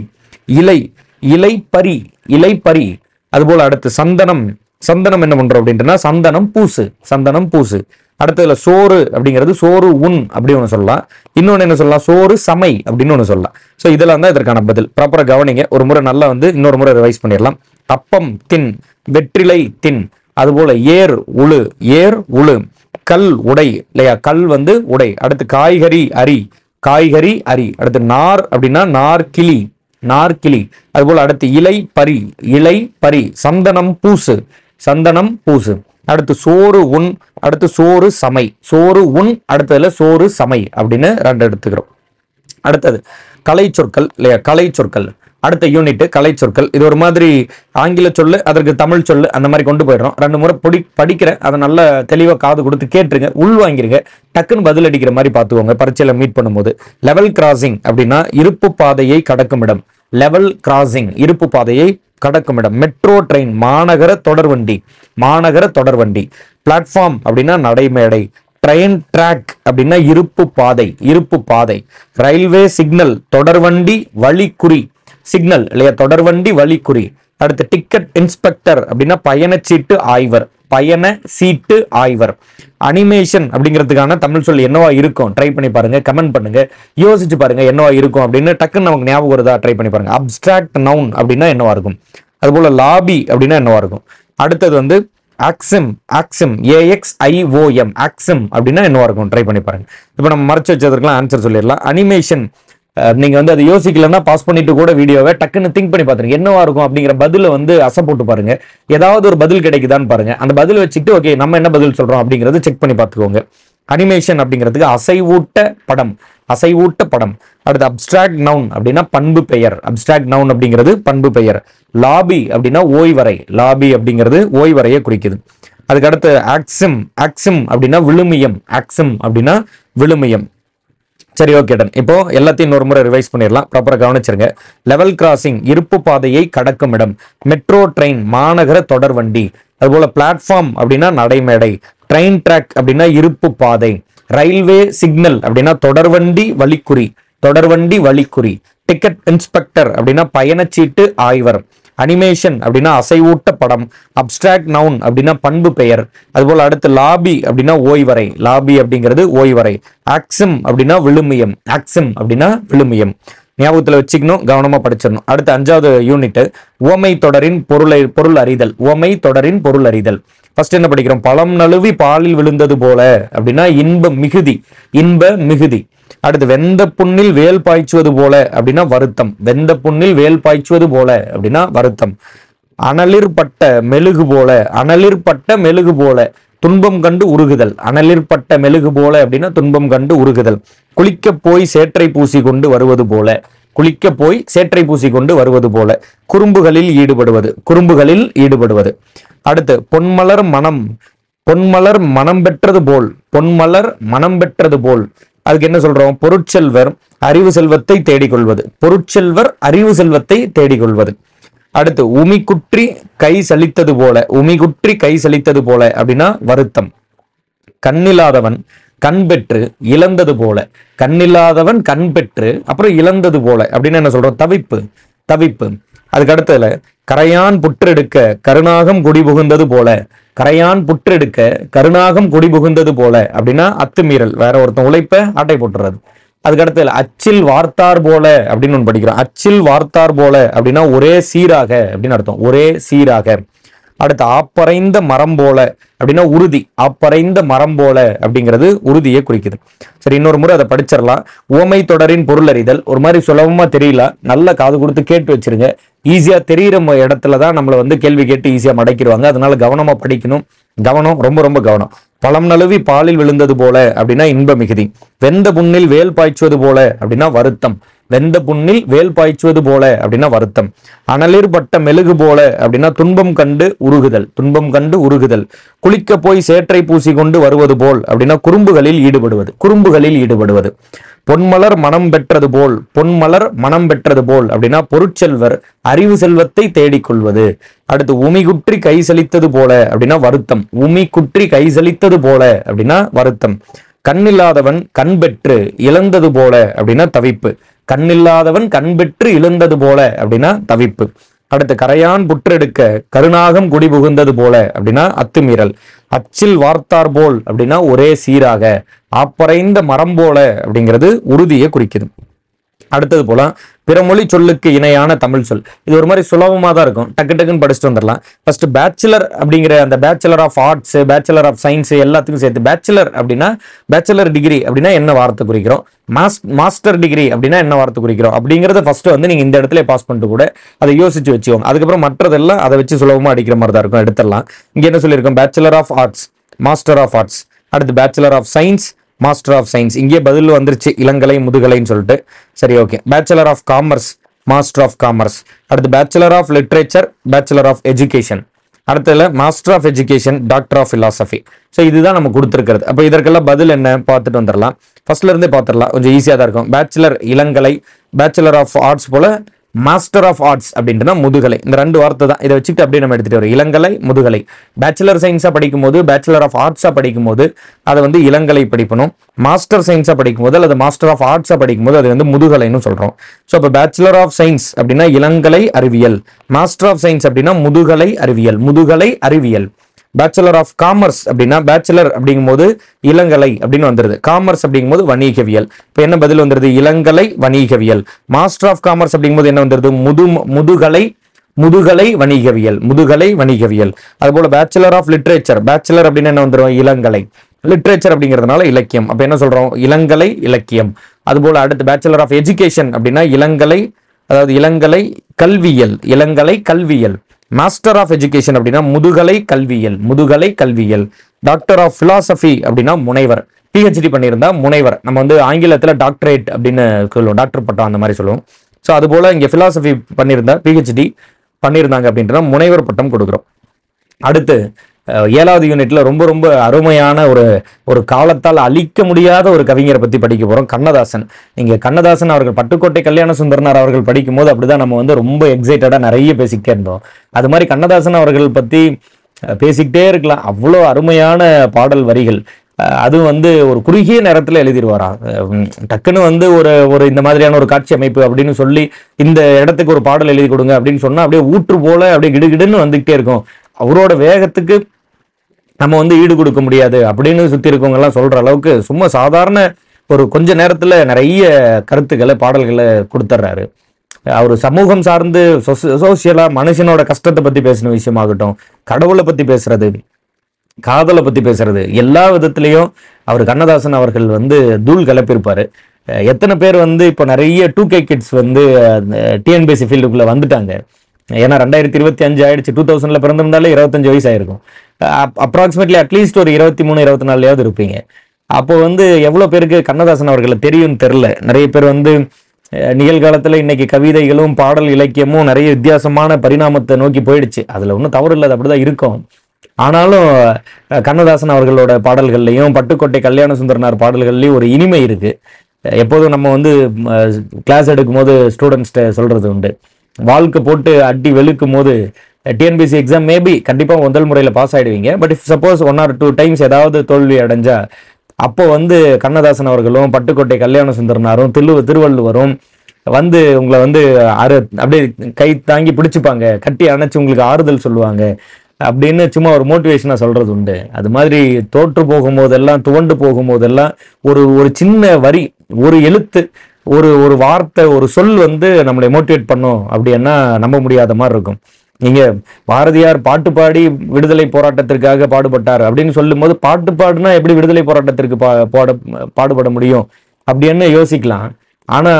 இலை, இலை பரி, இலை பரி. அது போல அடுத்து சந்தனம், சந்தனம் என்ன பண்றோம் அப்படின்ட்டுனா சந்தனம் பூசு, சந்தனம் பூசு. அடுத்ததுல சோறு அப்படிங்கிறது சோறு உண் அப்படி ஒன்று சொல்லலாம். இன்னொன்று என்ன சொல்லலாம்? சோறு சமை அப்படின்னு ஒன்று சொல்லலாம். ஸோ இதெல்லாம் தான் இதற்கான பதில். ப்ராப்பரா கவனிங்க. ஒரு முறை நல்லா வந்து இன்னொரு முறை ரிவைஸ் பண்ணிடலாம். அப்பம் தின், வெற்றிலை தின். அதுபோல ஏர் உழு, ஏர் உழு. கல் உடை இல்லையா, கல் வந்து உடை. அடுத்து காய்கறி அரி, காய்கறி அரி. அடுத்து நார் அப்படின்னா நார் கிளி, நார் கிளி. அதுபோல அடுத்து இலை பரி, இலை பரி. சந்தனம் பூசு, சந்தனம் பூசு. அடுத்து சோறு உண், அடுத்து சோறு சமை, சோறு உண். அடுத்ததுல சோறு சமை அப்படின்னு 2 எடுத்துக்கிறோம். அடுத்தது கலை சொற்கள் இல்லையா, கலை சொற்கள். அடுத்த யூனிட் கலை சொற்கள். இது ஒரு மாதிரி ஆங்கில சொல்லு, அதற்கு தமிழ் சொல்லு, அந்த மாதிரி கொண்டு போயிடுறோம். 2 முறை படிக்கிறேன், அதை நல்ல தெளிவாக காது கொடுத்து கேட்டுருங்க, உள் வாங்கிருங்க, டக்குன்னு பதில் அடிக்கிற மாதிரி பார்த்துக்கோங்க பரீட்சையில மீட் பண்ணும்போது. லெவல் கிராசிங் அப்படின்னா இருப்பு பாதையை கடக்கும் இடம். லெவல் கிராசிங் இருப்பு பாதையை கடக்கும் இடம். மெட்ரோ ட்ரெயின் மாநகர தொடர்வண்டி, மாநகர தொடர்வண்டி. பிளாட்ஃபார்ம் அப்படின்னா நடைமேடை. ட்ரெயின் ட்ராக் அப்படின்னா இருப்பு பாதை, இருப்பு பாதை. ரயில்வே சிக்னல் தொடர்வண்டி வழிக்குறி, சிக்னல் இல்லையா, தொடர்வண்டி வழிக்குறி. அடுத்து டிக்கெட் இன்ஸ்பெக்டர் அப்படின்னா பயணச்சீட்டு ஆய்வர், பயண சீட்டு ஆய்வர். அனிமேஷன் அப்படிங்கிறதுக்கான தமிழ் சொல் என்னவா இருக்கும்? ட்ரை பண்ணி பாருங்க, கமெண்ட் பண்ணுங்க, யோசிச்சு பாருங்க என்னவா இருக்கும் அப்படின்னு. டக்குன்னு நமக்கு ஞாபகம் வருதா? ட்ரை பண்ணி பாருங்க. அப்ஸ்ட்ராக்ட் நவுன் அப்படின்னா என்னவா இருக்கும்? அதுபோல லாபி அப்படின்னா என்னவா இருக்கும்? அடுத்தது வந்து ஆக்சிம், ஆக்சிம் AXIOM, ஆக்சிம் அப்படின்னா என்னவா இருக்கும்? ட்ரை பண்ணி பாருங்க. இப்போ நம்ம மறைச்சு வச்சதுக்கெல்லாம் ஆன்சர் சொல்லிடலாம். அனிமேஷன் நீங்க வந்து அதை யோசிக்கலன்னா பாஸ் பண்ணிட்டு கூட வீடியோவை டக்குன்னு திங்க் பண்ணி பாத்துருங்க என்னவா இருக்கும் அப்படிங்கிற பதில வந்து அசை போட்டு பாருங்க. ஏதாவது ஒரு பதில் கிடைக்குதான்னு பாருங்க. அந்த பதில் வச்சுட்டு ஓகே நம்ம என்ன பதில் சொல்றோம் அப்படிங்கறது செக் பண்ணி பார்த்துக்கோங்க. அனிமேஷன் அப்படிங்கிறதுக்கு அசைவூட்ட படம், அசைவூட்ட படம். அடுத்து அப்ஸ்ட்ராக்ட் நவுன் அப்படின்னா பண்பு பெயர், அப்ஸ்ட்ராக்ட் நவுன் அப்படிங்கிறது பண்பு பெயர். லாபி அப்படின்னா ஓய்வறை, லாபி அப்படிங்கிறது ஓய்வறையை குறிக்குது. அதுக்கு அடுத்து ஆக்சிம், ஆக்சிம் அப்படின்னா விழுமியம், ஆக்சிம் அப்படின்னா விழுமியம். சரி, ஓகே டன். இப்போ எல்லாத்தையும் ஒரு முறை ரிவைஸ் பண்ணிடலாம், ப்ராப்பரா கவனிச்சிருங்க. லெவல் கிராசிங் இருப்பு பாதையை கடக்கும் இடம். மெட்ரோ ட்ரெயின் மாநகர தொடர்வண்டி. அதுபோல பிளாட்ஃபார்ம் அப்படின்னா நடைமேடை. ட்ரெயின் ட்ராக் அப்படின்னா இருப்பு பாதை. ரயில்வே சிக்னல் அப்படின்னா தொடர்வண்டி வழிக்குறி, தொடர்வண்டி வழிக்குறி. டிக்கெட் இன்ஸ்பெக்டர் அப்படின்னா பயணச்சீட்டு ஆய்வர். அனிமேஷன் அப்படின்னா அசைவூட்ட படம். அப்ஸ்ட்ராக்ட் நவுன் அப்படின்னா பண்பு பெயர். அதுபோல அடுத்து லாபி அப்படின்னா ஓய்வறை, லாபி அப்படிங்கிறது ஓய்வறை. ஆக்சிம் அப்படின்னா விழுமியம், ஆக்சிம் அப்படின்னா விழுமியம். ஞாபகத்துல வச்சுக்கணும், கவனமா படிச்சிடணும். அடுத்து 5வது யூனிட் உவமை தொடரின் பொருள் அறிதல். உவமை தொடரின் பொருள் அறிதல். ஃபர்ஸ்ட் என்ன படிக்கிறோம்? பழம் நழுவி பாலில் விழுந்தது போல அப்படின்னா இன்ப மிகுதி, இன்ப மிகுதி. அடுத்து வெந்த புண்ணில் வேல் பாய்ச்சுவது போல அப்படின்னா வருத்தம், வெந்த புண்ணில் வேல் பாய்ச்சுவது போல அப்படின்னா வருத்தம். அனலிற்பட்ட மெழுகு போல, அனலிற்பட்ட மெழுகு போல. துன்பம் கண்டு உருகுதல், அனலிற்பட்ட மெழுகு போல அப்படின்னா துன்பம் கண்டு உருகுதல். குளிக்க போய் சேற்றை பூசி கொண்டு வருவது போல, குளிக்க போய் சேற்றை பூசி கொண்டு வருவது போல. குறும்புகளில் ஈடுபடுவது, குறும்புகளில் ஈடுபடுவது. அடுத்து பொன்மலர் மனம், பொன்மலர் மனம் பெற்றது போல், பொன்மலர் மனம் பெற்றது போல். அதுக்கு என்ன சொல்றோம்? பொருட்செல்வர் அறிவு செல்வத்தை தேடிக்கொள்வது, பொருட்செல்வர் அறிவு செல்வத்தை தேடிக்கொள்வது. அடுத்து உமி குற்றி கை சலித்தது போல, உமி குற்றி கை சலித்தது போல அப்படின்னா வருத்தம். கண்ணில்லாதவன் கண் பெற்று இழந்தது போல, கண்ணில்லாதவன் கண் பெற்று அப்புறம் இழந்தது போல அப்படின்னு என்ன சொல்றோம்? தவிப்பு, தவிப்பு. அதுக்கு அடுத்ததுல கரையான் புற்றெடுக்க கருணாகம் குடிபுகுந்தது போல, கரையான் புற்றெடுக்க கருணாகம் குடிபுகுந்தது போல அப்படின்னா அத்துமீறல், வேற ஒருத்தன் உழைப்ப ஆட்டை போட்டுறது. அதுக்கு அடுத்ததுல அச்சில் வார்த்தார் போல அப்படின்னு ஒன்று படிக்கிறோம். அச்சில் வார்த்தார் போல அப்படின்னா ஒரே சீராக அப்படின்னு அர்த்தம், ஒரே சீராக. அடுத்து ஆப்பறைந்த மரம் போல அப்படின்னா உறுதி, ஆப்பறைந்த மரம் போல அப்படிங்கிறது உறுதியை குறிக்குது. சரி, இன்னொரு முறை அதை படிச்சிடலாம். உவமை தொடரின் பொருள் அறிதல் ஒரு மாதிரி சுலபமா தெரியல, நல்ல காது கொடுத்து கேட்டு வச்சிருங்க. ஈஸியா தெரியிற இடத்துலதான் நம்மளை வந்து கேள்வி கேட்டு ஈஸியா மடக்கிடுவாங்க. அதனால கவனமா படிக்கணும், கவனம், ரொம்ப ரொம்ப கவனம். பழம் நழுவி பாலில் விழுந்தது போல அப்படின்னா இன்ப மிகுதி. வெந்த புண்ணில் வேல் பாய்ச்சுவது போல அப்படின்னா வருத்தம், வெந்த புண்ணில் வேல் பாய்ச்சுவது போல அப்படின்னா வருத்தம். அனலிற்பட்ட மெழுகு போல அப்படின்னா துன்பம் கண்டு உருகுதல், துன்பம் கண்டு உருகுதல். குளிக்க போய் சேற்றை பூசி கொண்டு வருவது போல் அப்படின்னா குறும்புகளில் ஈடுபடுவது, குறும்புகளில் ஈடுபடுவது. பொன்மலர் மனம் பெற்றது போல், பொன்மலர் மனம் பெற்றது போல் அப்படின்னா பொருட்செல்வர் அறிவு செல்வத்தை தேடிக்கொள்வது. அடுத்து உமி குற்றி கை செலித்தது போல அப்படின்னா வருத்தம். உமி குற்றி கை செலித்தது போல அப்படின்னா வருத்தம். கண்ணில்லாதவன் கண் பெற்று இழந்தது போல அப்படின்னா தவிப்பு. கண்ணில்லாதவன் கண் பெற்று இழந்தது போல அப்படின்னா தவிப்பு. அடுத்து கரையான் புற்றெடுக்க கருநாகம் குடி புகுந்தது போல அப்படின்னா அத்துமீறல். அச்சில் வார்த்தார் போல் அப்படின்னா ஒரே சீராக. ஆப்பறைந்த மரம் போல அப்படிங்கிறது உறுதியை குறிக்குது. அடுத்தது போல பிறமொழி சொல்லுக்கு இணையான தமிழ் சொல். இது ஒரு மாதிரி சுலபமா தான் இருக்கும், டக்கு டக்குன்னு படிச்சுட்டு வந்துடலாம். ஃபர்ஸ்ட் பேச்சுலர் அப்படிங்கிற அந்த bachelor of arts, bachelor of science எல்லாத்துக்கும் சேர்த்து பேச்சுலர் அப்படின்னா பேச்சுலர் டிகிரி அப்படின்னா என்ன வார்த்தை குறிக்கிறோம், மாஸ்டர் டிகிரி அப்படின்னா என்ன வார்த்தை குறிக்கிறோம் அப்படிங்கறத ஃபர்ஸ்ட் வந்து நீங்க இந்த இடத்துல பாஸ் பண்ணிட்டு கூட அதை யோசிச்சு வச்சுக்கோங்க. அதுக்கப்புறம் மற்றதெல்லாம் அதை வச்சு சுலபமா அடிக்கிற மாதிரி தான் இருக்கும், எடுத்துடலாம். இங்க என்ன சொல்லியிருக்கோம், bachelor of arts, master of arts. அடுத்து bachelor of science, master of science. இங்கே பதில் வந்துருச்சு இளங்கலை முதுகலைன்னு சொல்லிட்டு. சரி, okay. Bachelor of commerce, master of commerce. அடுத்து bachelor of literature, bachelor of education. அடுத்ததுல master of education, doctor of philosophy. So இதுதான் நம்ம கொடுத்துருக்கிறது. அப்போ இதற்கெல்லாம் பதில் என்ன பார்த்துட்டு வந்துடலாம். ஃபர்ஸ்ட்ல இருந்தே பார்த்துடலாம், கொஞ்சம் ஈஸியாக தான் இருக்கும். பேச்சுலர் இளங்கலை, பேச்சுலர் ஆஃப் ஆர்ட்ஸ் போல மாஸ்டர் ஆஃப் ஆர்ட்ஸ் அப்படின்ட்டுனா முதுகலை. இந்த ரெண்டு வார்த்தை தான், இதை வச்சுட்டு அப்படியே நம்ம எடுத்துட்டு வரோம். இளங்கலை முதுகலை. பேச்சுலர் சயின்ஸா படிக்கும் போது, பேச்சுலர் ஆஃப் ஆர்ட்ஸா படிக்கும் போது அதை வந்து இளங்கலை படிக்கணும். மாஸ்டர் சயின்ஸா படிக்கும் போது அல்லது மாஸ்டர் ஆஃப் ஆர்ட்ஸா படிக்கும் போது அது வந்து முதுகலைன்னு சொல்றோம். ஸோ இப்போ பேச்சுலர் ஆஃப் சயின்ஸ் அப்படின்னா இளங்கலை அறிவியல், மாஸ்டர் ஆஃப் சயின்ஸ் அப்படின்னா முதுகலை அறிவியல், முதுகலை அறிவியல். பேச்சுலர் ஆஃப் காமர்ஸ் அப்படின்னா பேச்சுலர் அப்படிங்கும் போது இளங்கலை அப்படின்னு வந்துருது, காமர்ஸ் அப்படிங்கும் போது வணிகவியல். இப்போ என்ன பதில் வந்துருது, இளங்கலை வணிகவியல். மாஸ்டர் ஆஃப் காமர்ஸ் அப்படிங்கும் போது என்ன வந்துருது, முதுகலை வணிகவியல், முதுகலை வணிகவியல். அதுபோல பேச்சுலர் ஆஃப் லிட்ரேச்சர், பேச்சுலர் அப்படின்னு என்ன வந்துடும், இளங்கலை. லிட்ரேச்சர் அப்படிங்கிறதுனால இலக்கியம், அப்ப என்ன சொல்றோம், இளங்கலை இலக்கியம். அதுபோல அடுத்து பேச்சுலர் ஆஃப் எஜுகேஷன் அப்படின்னா இளங்கலை, அதாவது இளங்கலை கல்வியல், இளங்கலை கல்வியல். மாஸ்டர் ஆஃப் எஜுகேஷன் அப்படின்னா முதுகலை கல்வியல், முதுகலை கல்வியல். டாக்டர் ஆஃப் பிலாசபி அப்படின்னா முனைவர், பிஹெச்டி பண்ணியிருந்தா முனைவர். நம்ம வந்து ஆங்கிலத்தில் டாக்டரேட் அப்படின்னு சொல்லுவோம், டாக்டர் பட்டம் அந்த மாதிரி சொல்லுவோம். ஸோ அது போல இங்கே பிலாசபி பண்ணியிருந்தா, பிஹெச்டி பண்ணியிருந்தாங்க அப்படின்றத முனைவர் பட்டம் கொடுக்குறோம். அடுத்து 7வது யூனிட்ல ரொம்ப ரொம்ப அருமையான ஒரு காலத்தால் அழிக்க முடியாத ஒரு கவிஞரை பத்தி படிக்க போறோம், கண்ணதாசன். நீங்க கண்ணதாசன் அவர்கள், பட்டுக்கோட்டை கல்யாண சுந்தரனார் அவர்கள் படிக்கும் போது அப்படிதான் நம்ம வந்து ரொம்ப எக்ஸைட்டடா நிறைய பேசிக்கிட்டே இருந்தோம். அது மாதிரி கண்ணதாசன் அவர்கள் பத்தி பேசிக்கிட்டே இருக்கலாம், அவ்வளோ அருமையான பாடல் வரிகள். அது வந்து ஒரு குறுகிய நேரத்துல எழுதிடுவாராம். டக்குன்னு வந்து ஒரு இந்த மாதிரியான ஒரு காட்சி அமைப்பு அப்படின்னு சொல்லி இந்த இடத்துக்கு ஒரு பாடல் எழுதி கொடுங்க அப்படின்னு சொன்னா அப்படியே ஊற்று போல அப்படியே கிடுகிடுன்னு வந்துகிட்டே இருக்கும். அவரோட வேகத்துக்கு நம்ம வந்து ஈடு கொடுக்க முடியாது அப்படின்னு சுத்தி இருக்கவங்க எல்லாம் சொல்ற அளவுக்கு சும்மா சாதாரண ஒரு கொஞ்ச நேரத்துல நிறைய கருத்துக்களை, பாடல்களை கொடுத்துட்றாரு. அவர் சமூகம் சார்ந்து சோசியலா மனுஷனோட கஷ்டத்தை பத்தி பேசின விஷயமாகட்டும், கடவுளை பத்தி பேசுறது, காதலை பத்தி பேசுறது, எல்லா விதத்திலையும் அவர் கண்ணதாசன் அவர்கள் வந்து தூள் கிளப்பியிருப்பாரு. எத்தனை பேர் வந்து இப்போ நிறைய 2K கிட்ஸ் வந்து டிஎன்பிஎஸ்சி ஃபீல்டுக்குள்ள வந்துட்டாங்க. ஏன்னா 2025 ஆயிடுச்சு, 2000ல பிறந்திருந்தாலே 25 வயசு ஆயிருக்கும். அப்ராக்சிமேட்லி அட்லீஸ்ட் ஒரு 23-24 இருப்பீங்க. அப்போ வந்து எவ்வளவு பேருக்கு கண்ணதாசன் அவர்களை தெரியும்னு தெரியல. நிறைய பேர் வந்து நிகழ்காலத்துல இன்னைக்கு கவிதைகளும் பாடல் இலக்கியமும் நிறைய வித்தியாசமான பரிணாமத்தை நோக்கி போயிடுச்சு. அதுல ஒன்றும் தவறு இல்லை, அது அப்படிதான் இருக்கும். ஆனாலும் கண்ணதாசன் அவர்களோட பாடல்கள்லையும் பட்டுக்கோட்டை கல்யாண சுந்தரனார் பாடல்கள்லையும் ஒரு இனிமை இருக்கு. எப்போதும் நம்ம வந்து கிளாஸ் எடுக்கும் போது ஸ்டூடெண்ட்ஸ்ட சொல்றது உண்டு, வாழ்க்கை போட்டு அடி வெளுக்கும் போது டிஎன்பிஎஸ்சி எக்ஸாம் மேபி கண்டிப்பா முதல் முறையில பாஸ் ஆயிடுவீங்க. But if suppose 1 or 2 times ஏதாவது தோல்வி அடைஞ்சா அப்போ வந்து கண்ணதாசன் அவர்களும் பட்டுக்கோட்டை கல்யாண சுந்தரனாரும் திருவள்ளுவரும் வந்து உங்களை வந்து அப்படியே கை தாங்கி பிடிச்சுப்பாங்க, கட்டி அணைச்சு உங்களுக்கு ஆறுதல் சொல்லுவாங்க அப்படின்னு சும்மா ஒரு மோட்டிவேஷனா சொல்றது உண்டு. அது மாதிரி தோற்று போகும்போதெல்லாம், துவண்டு போகும்போதெல்லாம் ஒரு சின்ன வரி, ஒரு எழுத்து, ஒரு வார்த்தை, ஒரு சொல் வந்து நம்மளை மோட்டிவேட் பண்ணும் அப்படின்னா நம்ப முடியாத மாதிரி இருக்கும். நீங்க பாரதியார் பாட்டு பாடி விடுதலை போராட்டத்திற்காக பாடுபட்டார் அப்படின்னு சொல்லும் போது, பாட்டு பாடுனா எப்படி விடுதலை போராட்டத்திற்கு பாடுபட முடியும் அப்படின்னு யோசிக்கலாம். ஆனா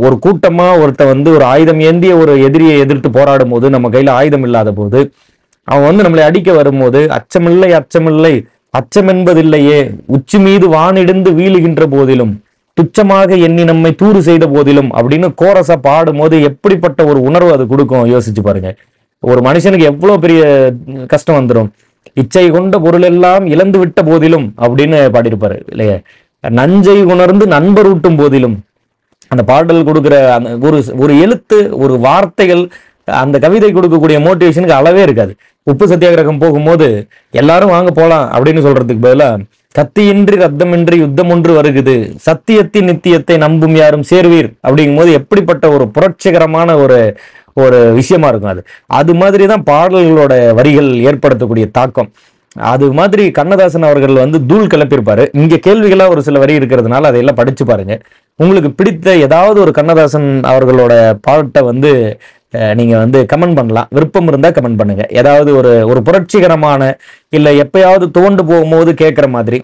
ஒரு கூட்டமா ஒருத்த வந்து ஒரு ஆயுதம் ஏந்திய ஒரு எதிரியை எதிர்த்து போராடும் போது, நம்ம கையில ஆயுதம் இல்லாத போது, அவன் வந்து நம்மளை அடிக்க வரும்போது, அச்சமில்லை அச்சமில்லை அச்சம் என்பதில்லையே, உச்சி மீது வானிடிந்து வீழுகின்ற போதிலும், துச்சமாக எண்ணி நம்மை தூறு செய்த போதிலும் அப்படின்னு கோரஸா பாடும் போது எப்படிப்பட்ட ஒரு உணர்வு அது கொடுக்கும் யோசிச்சு பாருங்க. ஒரு மனுஷனுக்கு எவ்வளவு பெரிய கஷ்டம் வந்துடும். இச்சை கொண்ட பொருள் எல்லாம் இழந்து விட்ட போதிலும் அப்படின்னு பாடியிருப்பாரு இல்லையா. நஞ்சை உணர்ந்து நண்பர் ஊட்டும் போதிலும் அந்த பாடல் கொடுக்குற அந்த ஒரு எழுத்து, ஒரு வார்த்தைகள், அந்த கவிதை கொடுக்கக்கூடிய மோட்டிவேஷனுக்கு அளவே இருக்காது. உப்பு சத்தியாகிரகம் போகும்போது எல்லாரும் வாங்க போலாம் அப்படின்னு சொல்றதுக்கு பதிலா, கத்தியின்றி ரத்தமின்றி யுத்தம் ஒன்று வருகுது, சத்தியத்தின் நித்தியத்தை நம்பும் யாரும் சேர்வீர் அப்படிங்கும் போது எப்படிப்பட்ட ஒரு புரட்சிகரமான ஒரு ஒரு விஷயமா இருக்கும். அது மாதிரி தான் பாடல்களோட வரிகள் ஏற்படுத்தக்கூடிய தாக்கம். அது மாதிரி கண்ணதாசன் அவர்கள் வந்து தூள் கிளப்பியிருப்பாரு. இங்க கேள்விகளா ஒரு சில வரி இருக்கிறதுனால அதையெல்லாம் படிச்சு பாருங்க. உங்களுக்கு பிடித்த ஏதாவது ஒரு கண்ணதாசன் அவர்களோட பாட்டை வந்து நீங்க வந்து கமெண்ட் பண்ணலாம். விருப்பம் இருந்தா கமெண்ட் பண்ணுங்க. ஏதாவது ஒரு புரட்சிகரமான, இல்ல எப்பயாவது தோண்டு போகும்போது கேட்கிற மாதிரி.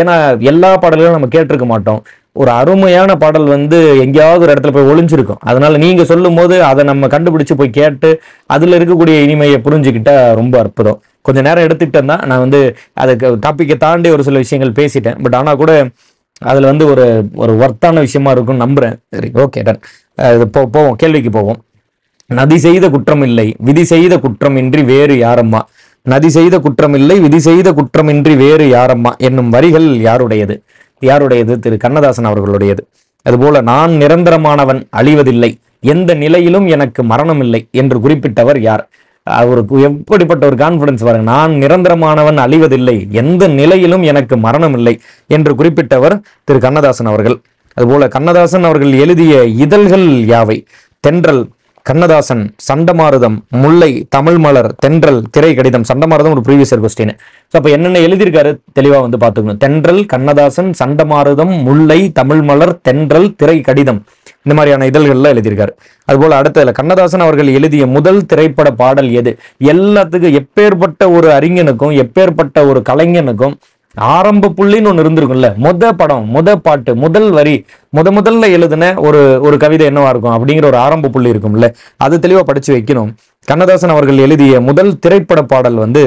ஏன்னா எல்லா பாடல்களும் நம்ம கேட்டிருக்க மாட்டோம். ஒரு அருமையான பாடல் வந்து எங்கேயாவது ஒரு இடத்துல போய் ஒளிஞ்சிருக்கும். அதனால நீங்க சொல்லும் போது அதை நம்ம கண்டுபிடிச்சு போய் கேட்டு அதுல இருக்கக்கூடிய இனிமையை புரிஞ்சுக்கிட்டா ரொம்ப அற்புதம். கொஞ்சம் நேரம் எடுத்துக்கிட்டேன் தான் நான் வந்து அதுக்கு டாப்பிக்கை தாண்டி ஒரு சில விஷயங்கள் பேசிட்டேன். பட் ஆனா கூட அதுல வந்து ஒரு ஒர்த்தான விஷயமா இருக்கும்னு நம்புறேன். சரி, ஓகே, டன். போவோம், கேள்விக்கு போவோம். நதி செய்த குற்றம் இல்லை, விதி செய்த குற்றம் இன்றி வேறு யாரம்மா. நதி செய்த குற்றம் இல்லை, விதி செய்த குற்றம் இன்றி வேறு யாரம்மா என்னும் வரிகள் யாருடையது? திரு கண்ணதாசன் அவர்களுடையது. அதுபோல நான் நிரந்தரமானவன், அழிவதில்லை, எந்த நிலையிலும் எனக்கு மரணம் இல்லை என்று குறிப்பிட்டவர் யார்? அவருக்கு எப்படிப்பட்ட ஒரு கான்பிடன்ஸ் பாருங்க. நான் நிரந்தரமானவன், அழிவதில்லை, எந்த நிலையிலும் எனக்கு மரணம் இல்லை என்று குறிப்பிட்டவர் திரு கண்ணதாசன் அவர்கள். அதுபோல கண்ணதாசன் அவர்கள் எழுதிய இதழ்கள் யாவை? தென்றல், கண்ணதாசன், சண்டமாருதம், முல்லை, தமிழ் மலர், தென்றல், திரை கடிதம். சண்டமாருதம் ஒரு ப்ரீவியஸ் இயர் கொஸ்டின். ஸோ அப்போ என்னென்ன எழுதியிருக்காரு தெளிவா வந்து பார்த்துக்கணும். தென்றல், கண்ணதாசன், சண்டமாருதம், முல்லை, தமிழ் மலர், தென்றல், திரை கடிதம், இந்த மாதிரியான இதழ்கள்ல எழுதியிருக்காரு. அதுபோல அடுத்ததுல கண்ணதாசன் அவர்கள் எழுதிய முதல் திரைப்பட பாடல் எது? எல்லாத்துக்கும் எப்பேற்பட்ட ஒரு அறிஞனுக்கும் எப்பேற்பட்ட ஒரு கலைஞனுக்கும் ஆரம்ப புள்ளின்னு ஒண்ணு இருந்திருக்கும்ல. படம், பாட்டு, முதல் வரி, முதல்ல எழுதின ஒரு கவிதை என்னவா இருக்கும் அப்படிங்கிற ஒரு ஆரம்ப புள்ளி இருக்கும்ல. அது தெளிவா படிச்சு வைக்கணும். கண்ணதாசன் அவர்கள் எழுதிய முதல் திரைப்பட பாடல் வந்து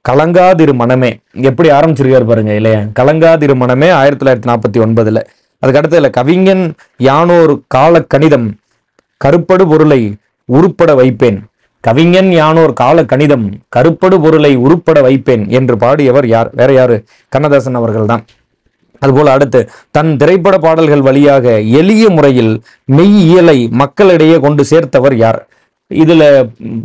கலங்காதிரு மனமே. எப்படி ஆரம்பிச்சிருக்காரு பாருங்க இல்லையா? கலங்காதிரு மனமே 1949. அதுக்கு அடுத்ததுல கவிஞன் யானோர் கால கணிதம், கருப்படு பொருளை உருப்பட வைப்பேன். கவிஞன் யானோர் கால கணிதம், கருப்படு பொருளை உருப்பட வைப்பேன் என்று பாடியவர் யார்? வேற யாரு? கண்ணதாசன் அவர்கள் தான். அதுபோல அடுத்து தன் திரைப்பட பாடல்கள் வழியாக எளிய முறையில் மெய்யியலை மக்களிடையே கொண்டு சேர்த்தவர் யார்? இதுல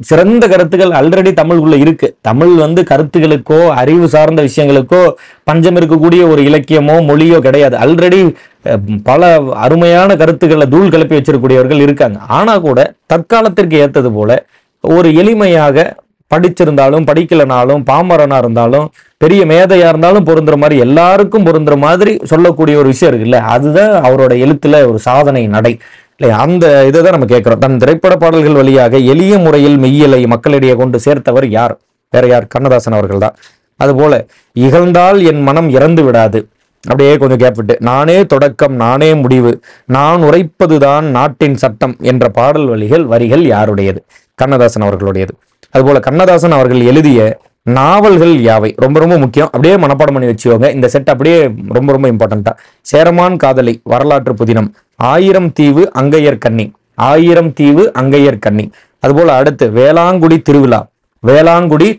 சிறந்த கருத்துக்கள் ஆல்ரெடி தமிழுக்குள்ள இருக்கு. தமிழ் வந்து கருத்துகளுக்கோ அறிவு சார்ந்த விஷயங்களுக்கோ பஞ்சம் இருக்கக்கூடிய ஒரு இலக்கியமோ மொழியோ கிடையாது. ஆல்ரெடி பல அருமையான கருத்துக்களை தூள் கிளப்பி வச்சிருக்கக்கூடியவர்கள் இருக்காங்க. ஆனா கூட தற்காலத்திற்கு ஏற்றது போல ஒரு எளிமையாக படிச்சிருந்தாலும் படிக்கலனாலும் பாமரனா இருந்தாலும் பெரிய மேதையா இருந்தாலும் பொருந்துற மாதிரி எல்லாருக்கும் பொருந்துற மாதிரி சொல்லக்கூடிய ஒரு விஷயம் இருக்குல்ல, அதுதான் அவரோட எழுத்துல ஒரு சாதனை நடை இல்லையா? அந்த இதை தான் நம்ம கேட்கிறோம். தன் திரைப்பட பாடல்கள் வழியாக எளிய முறையில் மெய்யியலை மக்களிடையே கொண்டு சேர்த்தவர் யார்? வேற யார்? கண்ணதாசன் அவர்கள் தான். அதுபோல இகழ்ந்தால் என் மனம் இறந்து விடாது, அப்படியே கொஞ்சம் கேப் விட்டு, நானே தொடக்கம் நானே முடிவு, நான் உரைப்பதுதான் நாட்டின் சட்டம் என்ற பாடல் வரிகள் யாருடையது? கண்ணதாசன் அவர்களுடையது. அதுபோல கண்ணதாசன் அவர்கள் எழுதிய நாவல்கள் யாவை? ரொம்ப ரொம்ப முக்கியம். அப்படியே மனப்பாடம் பண்ணி வச்சுக்கோங்க. இந்த செட் அப்படியே ரொம்ப ரொம்ப இம்பார்ட்டண்டா. சேரமான் காதலி, வரலாற்று புதினம், ஆயிரம் தீவு அங்கையர் கண்ணி, ஆயிரம் தீவு அங்கையர் கண்ணி. அதுபோல அடுத்து வேளாங்குடி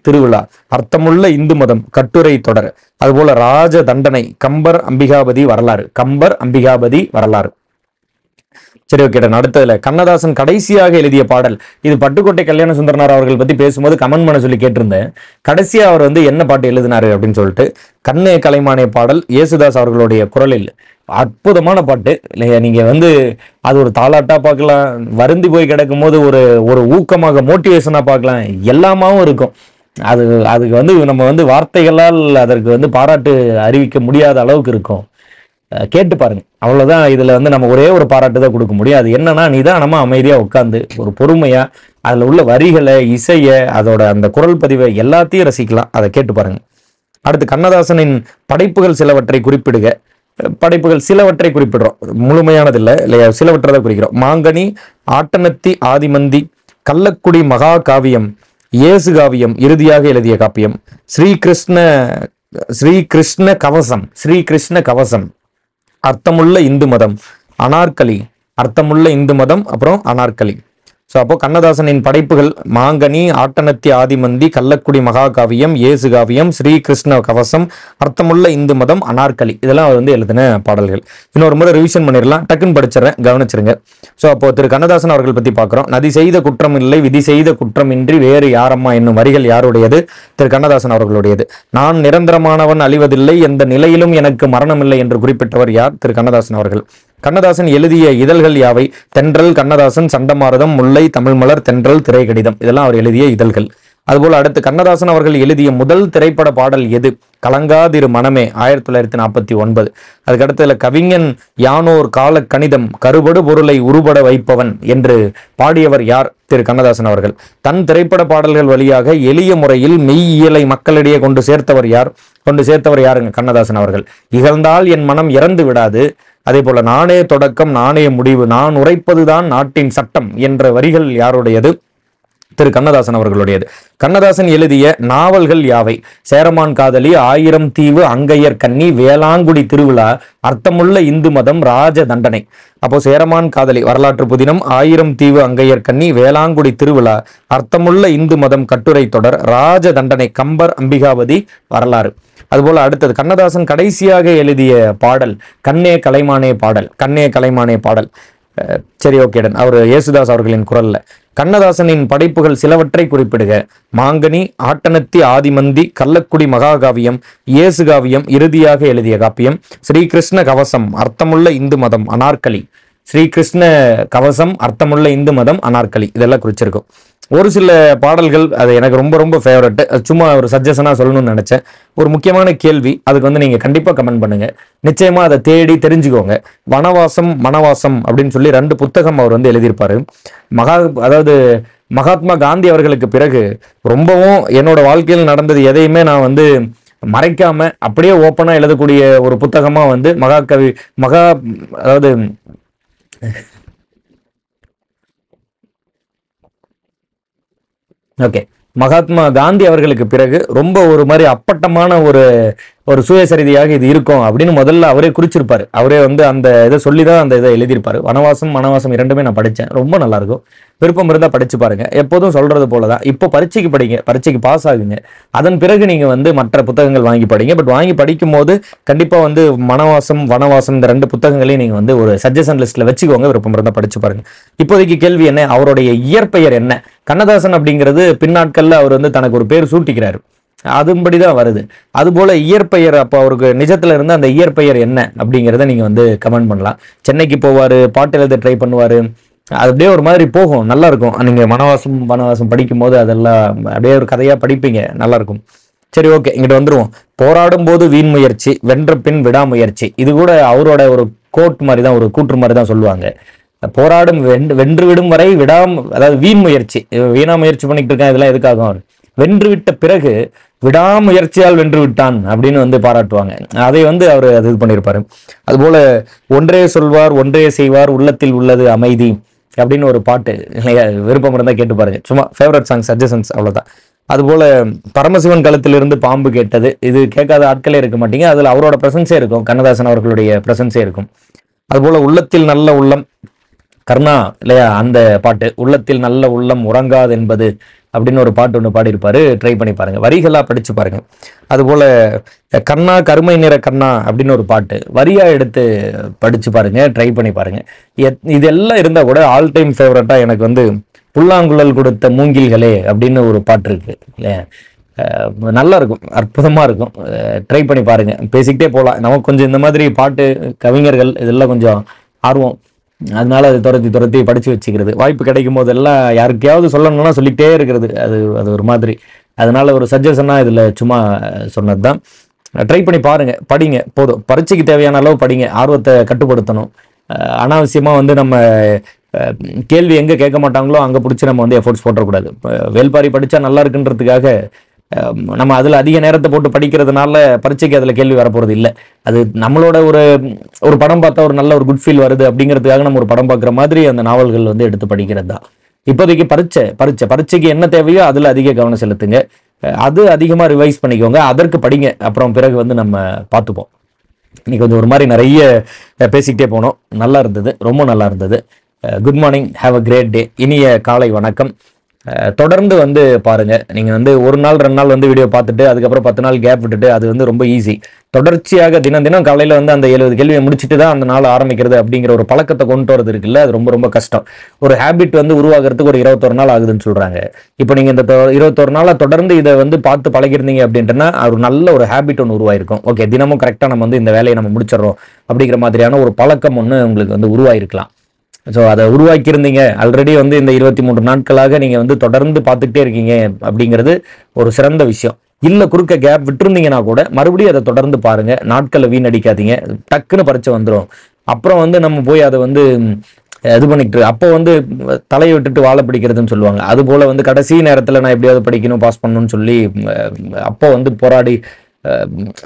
திருவிழா, அர்த்தமுள்ள இந்து மதம், கட்டுரை தொடர். அதுபோல ராஜ தண்டனை, கம்பர் அம்பிகாபதி வரலாறு. சரி, ஓகே. அடுத்ததுல கண்ணதாசன் கடைசியாக எழுதிய பாடல் இது. பட்டுக்கோட்டை கல்யாண சுந்தரனார் அவர்கள் பத்தி பேசும்போது கமெண்ட் பண்ண சொல்லி கேட்டிருந்தேன். கடைசியா அவர் வந்து என்ன பாட்டு எழுதினாரு அப்படின்னு சொல்லிட்டு, கண்ணே கலைமானே பாடல், இயேசுதாஸ் அவர்களுடைய குரலில். அற்புதமான பாட்டு இல்லையா? நீங்க வந்து அது ஒரு தாலாட்டா பார்க்கலாம், வருந்தி போய் கிடக்கும் போது ஒரு ஊக்கமாக மோட்டிவேஷனா பார்க்கலாம், எல்லாமாவும் இருக்கும். அதுக்கு வந்து நம்ம வந்து வார்த்தைகளால் அதற்கு வந்து பாராட்டு அறிவிக்க முடியாத அளவுக்கு இருக்கும். கேட்டு பாருங்க, அவ்வளவுதான். இதுல வந்து நம்ம ஒரே ஒரு பாராட்டு தான் கொடுக்க முடியும். அது என்னன்னா, நிதானமா அமைதியா உட்காந்து ஒரு பொறுமையா அதுல உள்ள வரிகளை, இசைய, அதோட அந்த குரல் பதிவை எல்லாத்தையும் ரசிக்கலாம். அதை கேட்டு பாருங்க. அடுத்து கண்ணதாசனின் படைப்புகள் சிலவற்றை குறிப்பிடுக. படைப்புகள் சிலவற்றை குறிப்பிடுறோம், முழுமையானது இல்லையா? சிலவற்றை தான் குறிக்கிறோம். மாங்கனி, ஆட்டனத்தி ஆதிமந்தி, கள்ளக்குடி மகா காவியம், இயேசு காவியம், இறுதியாக எழுதிய காப்பியம், ஸ்ரீகிருஷ்ண கவசம், அர்த்தமுள்ள இந்து மதம், அனார்கலி, அப்புறம் அனார்கலி. ஸோ அப்போ கண்ணதாசனின் படைப்புகள் மாங்கனி, ஆட்டனத்தி ஆதிமந்தி, கள்ளக்குடி மகாகாவியம், இயேசு காவியம், ஸ்ரீகிருஷ்ண கவசம், அர்த்தமுள்ள இந்து மதம், அனார்கலி, இதெல்லாம் அவர் வந்து எழுதின பாடல்கள். இன்னொரு முறை ரிவிஷன் பண்ணிடலாம், டக்குன்னு படிச்சிடறேன், கவனிச்சிருங்க. ஸோ அப்போ திரு கண்ணதாசன் அவர்கள் பற்றி பார்க்குறோம். நதி செய்த குற்றம் இல்லை, விதி செய்த குற்றமின்றி வேறு யாரம்மா என்னும் வரிகள் யாருடையது? திரு கண்ணதாசன் அவர்களுடையது. நான் நிரந்தரமானவன், அழிவதில்லை, எந்த நிலையிலும் எனக்கு மரணமில்லை என்று குறிப்பிட்டவர் யார்? திரு கண்ணதாசன் அவர்கள். கண்ணதாசன் எழுதிய இதழ்கள் யாவை? தென்றல், கண்ணதாசன், சண்டமாரதம், முல்லை, தமிழ்மலர், தென்றல், திரைக்கடிதம், இதெல்லாம் அவர் எழுதிய இதழ்கள். அதுபோல அடுத்து கண்ணதாசன் அவர்கள் எழுதிய முதல் திரைப்பட பாடல் எது? கலங்காதிரு மனமே, 1949. அதுக்கடுத்ததுல கவிஞன் யானோர் கால கணிதம், கருபடு பொருளை உருபட வைப்பவன் என்று பாடியவர் யார்? திரு கண்ணதாசன் அவர்கள். தன் திரைப்பட பாடல்கள் வழியாக எளிய முறையில் மெய்யியலை மக்களிடையே கொண்டு சேர்த்தவர் யாருங்க? கண்ணதாசன் அவர்கள். இகழ்ந்தால் என் மனம் இறந்து விடாது, அதே போல நானே தொடக்கம் நானே முடிவு, நான் உரைப்பதுதான் நாட்டின் சட்டம் என்ற வரிகள் யாருடையது? திரு கண்ணதாசன் அவர்களுடையது. கண்ணதாசன் எழுதிய நாவல்கள் யாவை? சேரமான் காதலி, ஆயிரம் தீவு, அங்கையர் கன்னி, வேளாங்குடி திருவிழா, அர்த்தமுள்ள இந்து மதம், ராஜ தண்டனை. அப்போ சேரமான் காதலி வரலாற்று புதினம், ஆயிரம் தீவு, அங்கையர் கன்னி, வேளாங்குடி திருவிழா, அர்த்தமுள்ள இந்து மதம் கட்டுரை தொடர், ராஜ தண்டனை, கம்பர் அம்பிகாவதி வரலாறு. அதுபோல அடுத்தது கண்ணதாசன் கடைசியாக எழுதிய பாடல் கண்ணே கலைமானே பாடல். சரி, ஓகே டன். அவர் இயேசுதாஸ் அவர்களின் குரல்ல. கண்ணதாசனின் படைப்புகள் சிலவற்றை குறிப்பிடுக. மாங்கனி, ஆட்டனத்தி ஆதிமந்தி, கள்ளக்குடி மகாகாவியம், இயேசு காவியம், இறுதியாக எழுதிய காப்பியம், ஸ்ரீகிருஷ்ண கவசம், அர்த்தமுள்ள இந்து மதம், அனார்கலி. ஸ்ரீகிருஷ்ண கவசம், அர்த்தமுள்ள இந்து மதம், அனார்கலி, இதெல்லாம் குறிச்சிருக்கும். ஒரு சில பாடல்கள் அது எனக்கு ரொம்ப ரொம்ப ஃபேவரட். சும்மா ஒரு சஜஷனா சொல்லணும்னு நினைச்சேன். ஒரு முக்கியமான கேள்வி, அதுக்கு வந்து நீங்க கண்டிப்பா கமெண்ட் பண்ணுங்க. நிச்சயமா அதை தேடி தெரிஞ்சுக்கோங்க. வனவாசம் மனவாசம் அப்படின்னு சொல்லி 2 புத்தகம் அவர் வந்து எழுதியிருப்பாரு. அதாவது மகாத்மா காந்தி அவர்களுக்கு பிறகு ரொம்பவும் என்னோட வாழ்க்கையில் நடந்தது எதையுமே நான் வந்து மறைக்காம அப்படியே ஓப்பனா எழுதக்கூடிய ஒரு புத்தகமா வந்து அதாவது ஓகே, மகாத்மா காந்தி அவர்களுக்கு பிறகு ரொம்ப ஒரு மாதிரி அப்பட்டமான ஒரு சுயசரிதையாக இது இருக்கும் அப்படின்னு முதல்ல அவரே குறிச்சிருப்பாரு. அவரே வந்து அந்த இதை சொல்லிதான் அந்த இதை எழுதியிருப்பாரு. வனவாசம் மனவாசம் 2மே நான் படித்தேன், ரொம்ப நல்லா இருக்கும். விருப்பம் இருந்தால் படிச்சு பாருங்க. எப்போதும் சொல்றது போலதான், இப்போ பரீட்சைக்கு படிங்க, பரீட்சைக்கு பாஸ் ஆகுங்க, அதன் பிறகு நீங்க வந்து மற்ற புத்தகங்கள் வாங்கி படிங்க. பட் வாங்கி படிக்கும் போது கண்டிப்பா வந்து மனவாசம் வனவாசம் இந்த 2 புத்தகங்களையும் நீங்க வந்து ஒரு சஜஷன் லிஸ்ட்ல வச்சுக்கோங்க. விருப்பம் இருந்தால் படிச்சு பாருங்க. இப்போதைக்கு கேள்வி என்ன? அவருடைய இயற்பெயர் என்ன? கண்ணதாசன் அப்படிங்கிறது பின்னாட்கள்ல அவர் வந்து தனக்கு ஒரு பேர் சூட்டிக்கிறாரு, அதுபடிதான் வருது. அதுபோல இயற்பெயர் அப்போ அவருக்கு நிஜத்துல இருந்து அந்த இயற்பெயர் என்ன அப்படிங்கிறத நீங்க வந்து கமெண்ட் பண்ணலாம். சென்னைக்கு போவாரு, பாட்டு எழுத ட்ரை பண்ணுவாரு, அது அப்படியே ஒரு மாதிரி போகும், நல்லா இருக்கும். நீங்க வனவாசம் படிக்கும் போது அதெல்லாம் அப்படியே ஒரு கதையா படிப்பீங்க, நல்லா இருக்கும். சரி, ஓகே, இங்கிட்ட வந்துருவோம். போராடும் போது வீண் முயற்சி, வென்ற பின் விடாமுயற்சி. இது கூட அவரோட ஒரு கோட் மாதிரி தான், ஒரு கூற்று மாதிரி தான் சொல்லுவாங்க. போராடும் வென்று விடும் வரை அதாவது வீண் முயற்சி, வீணா முயற்சி பண்ணிட்டு இருக்கேன், இதெல்லாம் எதுக்காகும்? அவர் வென்று விட்ட பிறகு விடாமுயற்சியால் வென்று விட்டான் அப்படின்னு வந்து பாராட்டுவாங்க. அதை வந்து அவர் அது இது பண்ணியிருப்பாரு. அதுபோல ஒன்றே சொல்வார் ஒன்றே செய்வார், உள்ளத்தில் உள்ளது அமைதி அப்படின்னு ஒரு பாட்டு, விருப்பம் இருந்தால் கேட்டு பாருங்க. சும்மா ஃபேவரட் சாங் சஜஷன்ஸ், அவ்வளோதான். அதுபோல பரமசிவன் கழுத்திலிருந்து பாம்பு கேட்டது, இது கேட்காத ஆட்களே இருக்க மாட்டீங்க. அதில் அவரோட பிரசன்ஸே இருக்கும், கண்ணதாசன் அவர்களுடைய பிரசன்ஸே இருக்கும். அதுபோல உள்ளத்தில் நல்ல உள்ளம், கர்ணா இல்லையா, அந்த பாட்டு, உள்ளத்தில் நல்ல உள்ளம் உறங்காது என்பது அப்படின்னு ஒரு பாட்டு ஒன்று பாடியிருப்பாரு. ட்ரை பண்ணி பாருங்க, வரிகளா படிச்சு பாருங்க. அதுபோல கண்ணா கருமை நிற கண்ணா அப்படின்னு ஒரு பாட்டு வரியா எடுத்து படிச்சு பாருங்க, ட்ரை பண்ணி பாருங்க. இதெல்லாம் இருந்தா கூட ஆல் டைம் ஃபேவரட்டா எனக்கு வந்து புல்லாங்குழல் கொடுத்த மூங்கில்களே அப்படின்னு ஒரு பாட்டு இருக்கு இல்லையா, நல்லா இருக்கும், அற்புதமா இருக்கும். ட்ரை பண்ணி பாருங்க. பேசிக்கிட்டே போகலாம். நமக்கு கொஞ்சம் இந்த மாதிரி பாட்டு கவிஞர்கள் இதெல்லாம் கொஞ்சம் ஆர்வம், அதனால அது துரத்தி படிச்சு வச்சுக்கிறது. வாய்ப்பு கிடைக்கும் போதெல்லாம் யாருக்கையாவது சொல்லணும்னா சொல்லிக்கிட்டே இருக்கிறது, அது ஒரு மாதிரி. அதனால ஒரு சஜஷனா இதுல சும்மா சொன்னதுதான். ட்ரை பண்ணி பாருங்க, படிங்க, போதும். பரீட்சைக்கு தேவையான அளவு படிங்க, ஆர்வத்தை கட்டுப்படுத்தணும். அனாவசியமா வந்து நம்ம கேள்வி எங்க கேட்க மாட்டாங்களோ அங்க பிடிச்சி நம்ம வந்து எஃபோர்ட்ஸ் போட்டக்கூடாது. வேல்பாரி படிச்சா நல்லா இருக்குன்றதுக்காக நம்ம அதில் அதிக நேரத்தை போட்டு படிக்கிறதுனால பரீட்சைக்கு அதில் கேள்வி வரப்போகிறது இல்லை. அது நம்மளோட ஒரு படம் பார்த்தா ஒரு நல்ல ஒரு குட் ஃபீல் வருது அப்படிங்கிறதுக்காக நம்ம ஒரு படம் பார்க்குற மாதிரி அந்த நாவல்கள் வந்து எடுத்து படிக்கிறது தான். இப்போதைக்கு பரீட்சைக்கு என்ன தேவையோ அதில் அதிக கவனம் செலுத்துங்க, அது அதிகமாக ரிவைஸ் பண்ணிக்கோங்க, அதற்கு படிங்க. அப்புறம் பிறகு வந்து நம்ம பார்த்துப்போம். இன்னைக்கு கொஞ்சம் ஒரு மாதிரி நிறைய பேசிக்கிட்டே போனோம், நல்லா இருந்தது, ரொம்ப நல்லா இருந்தது. Good morning, have a great day. இனிய காலை வணக்கம். தொடர்ந்து வந்து பாருங்க. நீங்க வந்து ஒரு நாள் 2 நாள் வந்து வீடியோ பார்த்துட்டு அதுக்கப்புறம் 10 நாள் கேப் விட்டுட்டு அது வந்து ரொம்ப ஈஸி. தொடர்ச்சியாக தினம் தினம் காலையில வந்து அந்த 70 கேள்வியை முடிச்சுட்டு தான் அந்த நாள் ஆரம்பிக்கிறது அப்படிங்கிற ஒரு பழக்கத்தை கொண்டு வரது இருக்குல்ல, அது ரொம்ப ரொம்ப கஷ்டம். ஒரு ஹேபிட் வந்து உருவாகிறதுக்கு ஒரு 21 நாள் ஆகுதுன்னு சொல்றாங்க. இப்போ நீங்க இந்த 21 நாளா தொடர்ந்து இதை வந்து பார்த்து பழகிருந்தீங்க அப்படின்ட்டுனா ஒரு நல்ல ஒரு ஹேபிட் ஒன்று உருவாயிருக்கும். ஓகே, தினமும் கரெக்டாக நம்ம வந்து இந்த வேலையை நம்ம முடிச்சிடறோம் அப்படிங்கிற மாதிரியான ஒரு பழக்கம் ஒன்று உங்களுக்கு வந்து உருவாயிருக்கலாம். ஸோ அதை உருவாக்கியிருந்தீங்க ஆல்ரெடி வந்து இந்த 23 நாட்களாக நீங்கள் வந்து தொடர்ந்து பார்த்துக்கிட்டே இருக்கீங்க அப்படிங்கிறது ஒரு சிறந்த விஷயம். இல்லை குறுக்க கேப் விட்டுருந்தீங்கன்னா கூட மறுபடியும் அதை தொடர்ந்து பாருங்க. நாட்களை வீணடிக்காதீங்க. டக்குன்னு பரீட்சை வந்துடும். அப்புறம் வந்து நம்ம போய் அதை வந்து இது பண்ணிட்டு அப்போ வந்து தலையை விட்டுட்டு வாழை பிடிக்கிறதுன்னு சொல்லுவாங்க. அது போல வந்து கடைசி நேரத்தில் நான் எப்படியாவது படிக்கணும், பாஸ் பண்ணணும்னு சொல்லி அப்போ வந்து போராடி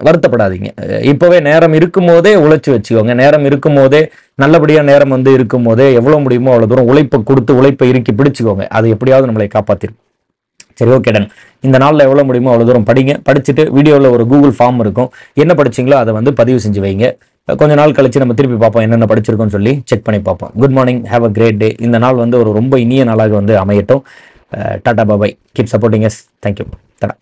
வருத்தப்படாதீங்க. இப்போவே நேரம் இருக்கும் போதே உழைச்சி வச்சுக்கோங்க. நேரம் இருக்கும் போதே நல்லபடியா நேரம் வந்து இருக்கும் போதே எவ்வளவு முடியுமோ அவ்வளவு தூரம் உழைப்பை கொடுத்து உழைப்பை இறுக்கி பிடிச்சுக்கோங்க. அது எப்படியாவது நம்மளை காப்பாத்திரும். சரி, ஓகே டன். இந்த நாளில் எவ்வளோ முடியுமோ அவ்வளோ தூரம் படிங்க. படிச்சுட்டு வீடியோவில் ஒரு கூகுள் ஃபார்ம் இருக்கும். என்ன படிச்சிங்களோ அதை வந்து பதிவு செஞ்சு வைங்க. கொஞ்ச நாள் கழிச்சு நம்ம திருப்பி பார்ப்போம் என்னென்ன படிச்சிருக்கோம்னு சொல்லி செக் பண்ணி பார்ப்போம். Good morning, have a great day. இந்த நாள் வந்து ஒரு ரொம்ப இனிய நாளாக வந்து அமையட்டும். Tata bye bye. Keep supporting us. Thank you. தடா.